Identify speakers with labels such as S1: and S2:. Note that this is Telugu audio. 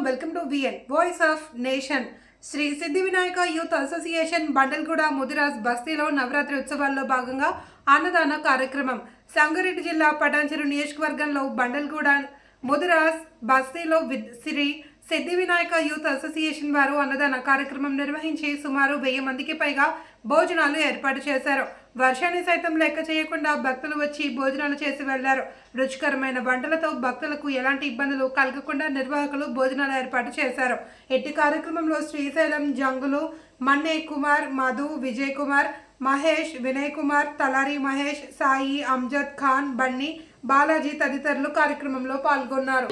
S1: Welcome to VN voice of nation. Shri Siddhi Vinayaka youth association Bandalguda Mudiraj బస్తీలో నవరాత్రి ఉత్సవాల్లో భాగంగా అన్నదాన కార్యక్రమం. సంగారెడ్డి జిల్లా పటాన్చెరు నియోజకవర్గంలో బండల్గూడ ముదిరాజ్ బస్తీలో శ్రీ సిద్ధి వినాయక యూత్ అసోసియేషన్ వారు అన్నదాన కార్యక్రమం నిర్వహించి సుమారు 1000 మందికి పైగా భోజనాలు ఏర్పాటు చేశారు. వర్షాన్ని సైతం లెక్క చేయకుండా భక్తులు వచ్చి భోజనాలు చేసి వెళ్లారు. రుచికరమైన వంటలతో భక్తులకు ఎలాంటి ఇబ్బందులు కలగకుండా నిర్వాహకులు భోజనాలు ఏర్పాటు చేశారు. ఎట్టి కార్యక్రమంలో శ్రీశైలం జంగులు, మన్నే కుమార్, మధు, విజయ్ కుమార్, మహేష్, వినయ్ కుమార్, తలారి మహేష్, సాయి, అమ్జద్ ఖాన్, బన్నీ, బాలాజీ తదితరులు కార్యక్రమంలో పాల్గొన్నారు.